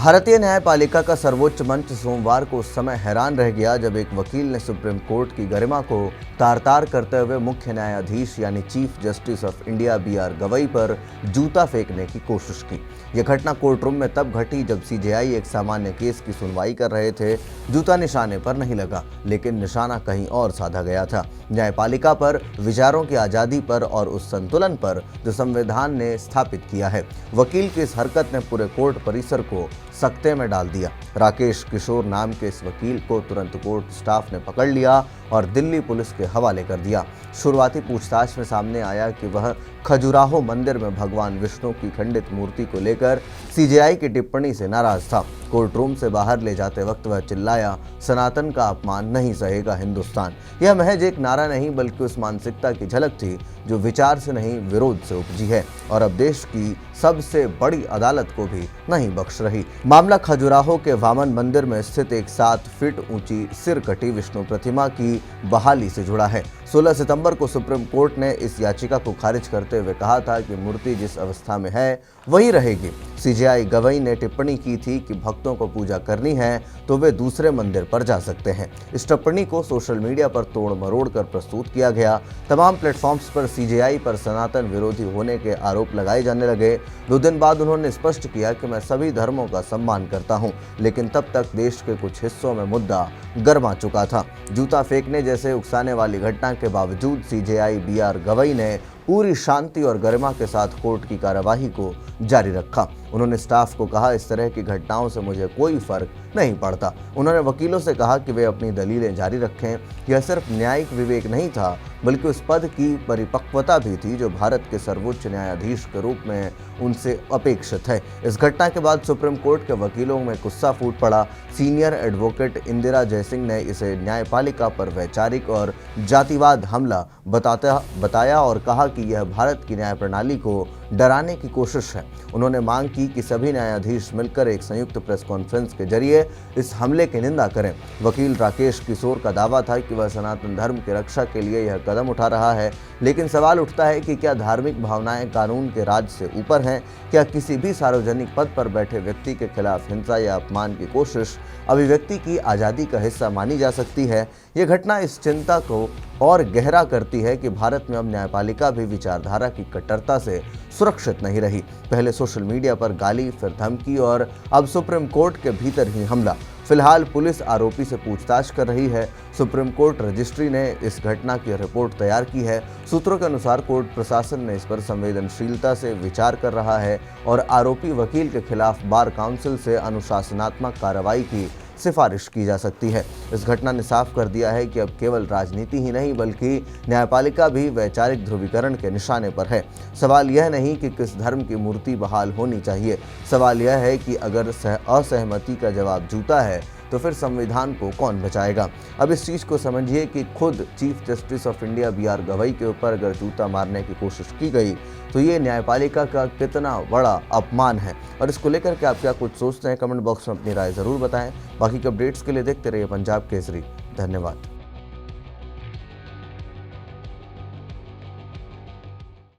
भारतीय न्यायपालिका का सर्वोच्च मंच सोमवार को उस समय हैरान रह गया जब एक वकील ने सुप्रीम कोर्ट की गरिमा को तार-तार करते हुए मुख्य न्यायाधीश यानी chief justice of India B R. Gavai पर जूता फेंकने की कोशिश की। यह घटना कोर्ट रूम में तब घटी जब सीजेआई एक सामान्य केस की सुनवाई कर रहे थे। जूता निशाने पर नहीं लगा, लेकिन निशाना कहीं और साधा गया था, न्यायपालिका पर, विचारों की आज़ादी पर और उस संतुलन पर जो संविधान ने स्थापित किया है। वकील की इस हरकत ने पूरे कोर्ट परिसर को सकते में डाल दिया। राकेश किशोर नाम के इस वकील को तुरंत कोर्ट स्टाफ ने पकड़ लिया और दिल्ली पुलिस के हवाले कर दिया। शुरुआती पूछताछ में सामने आया कि वह खजुराहो मंदिर में भगवान विष्णु की खंडित मूर्ति को लेकर सीजेआई की टिप्पणी से नाराज था। कोर्ट रूम से बाहर ले जाते वक्त वह चिल्लाया, सनातन का अपमान नहीं सहेगा हिंदुस्तान। यह महज एक नारा नहीं बल्कि उस मानसिकता की झलक थी जो विचार से नहीं विरोध से उपजी है और अब देश की सबसे बड़ी अदालत को भी नहीं बख्श रही। मामला खजुराहो के वामन मंदिर में स्थित एक 7 फीट ऊंची सिर कटी विष्णु प्रतिमा की बहाली से जुड़ा है। 16 सितंबर को सुप्रीम कोर्ट ने इस याचिका को खारिज करते हुए कहा था कि मूर्ति जिस अवस्था में है वही रहेगी। सीजेआई गवई ने टिप्पणी की थी कि भक्तों को पूजा करनी है तो वे दूसरे मंदिर पर जा सकते हैं। इस टिप्पणी को सोशल मीडिया पर तोड़ मरोड़ कर प्रस्तुत किया गया। तमाम प्लेटफॉर्म्स पर सीजेआई पर सनातन विरोधी होने के आरोप लगाए जाने लगे। 2 दिन बाद उन्होंने स्पष्ट किया कि मैं सभी धर्मों का सम्मान करता हूं, लेकिन तब तक देश के कुछ हिस्सों में मुद्दा गर्मा चुका था। जूता फेंकने जैसे उकसाने वाली घटना के बावजूद सीजेआई बी.आर. गवई ने पूरी शांति और गरिमा के साथ कोर्ट की कार्यवाही को जारी रखा। उन्होंने स्टाफ को कहा, इस तरह की घटनाओं से मुझे कोई फर्क नहीं पड़ता। उन्होंने वकीलों से कहा कि वे अपनी दलीलें जारी रखें। यह सिर्फ न्यायिक विवेक नहीं था बल्कि उस पद की परिपक्वता भी थी जो भारत के सर्वोच्च न्यायाधीश के रूप में उनसे अपेक्षित है। इस घटना के बाद सुप्रीम कोर्ट के वकीलों में गुस्सा फूट पड़ा। सीनियर एडवोकेट इंदिरा जयसिंह ने इसे न्यायपालिका पर वैचारिक और जातिवाद हमला बताया और कहा कि यह भारत की न्याय प्रणाली को डराने की कोशिश है। उन्होंने मांग की कि सभी न्यायाधीश मिलकर एक संयुक्त प्रेस कॉन्फ्रेंस के जरिए इस हमले की निंदा करें। वकील राकेश किशोर का दावा था कि वह सनातन धर्म की रक्षा के लिए यह कदम उठा रहा है, लेकिन सवाल उठता है कि क्या धार्मिक भावनाएं कानून के राज से ऊपर हैं? क्या किसी भी सार्वजनिक पद पर बैठे व्यक्ति के खिलाफ हिंसा या अपमान की कोशिश अभिव्यक्ति की आज़ादी का हिस्सा मानी जा सकती है? यह घटना इस चिंता को और गहरा करती है कि भारत में अब न्यायपालिका भी विचारधारा की कट्टरता से सुरक्षित नहीं रही। पहले सोशल मीडिया पर गाली, फिर धमकी और अब सुप्रीम कोर्ट के भीतर ही हमला। फिलहाल पुलिस आरोपी से पूछताछ कर रही है। सुप्रीम कोर्ट रजिस्ट्री ने इस घटना की रिपोर्ट तैयार की है। सूत्रों के अनुसार कोर्ट प्रशासन ने इस पर संवेदनशीलता से विचार कर रहा है और आरोपी वकील के खिलाफ बार काउंसिल से अनुशासनात्मक कार्रवाई की सिफारिश की जा सकती है। इस घटना ने साफ कर दिया है कि अब केवल राजनीति ही नहीं बल्कि न्यायपालिका भी वैचारिक ध्रुवीकरण के निशाने पर है। सवाल यह नहीं कि किस धर्म की मूर्ति बहाल होनी चाहिए, सवाल यह है कि अगर असहमति का जवाब जूता है तो फिर संविधान को कौन बचाएगा। अब इस चीज़ को समझिए कि खुद chief justice of India B R. Gavai के ऊपर अगर जूता मारने की कोशिश की गई तो ये न्यायपालिका का कितना बड़ा अपमान है। और इसको लेकर के आप क्या कुछ सोचते हैं, कमेंट बॉक्स में अपनी राय ज़रूर बताएं। बाकी के अपडेट्स के लिए देखते रहिए पंजाब केसरी। धन्यवाद।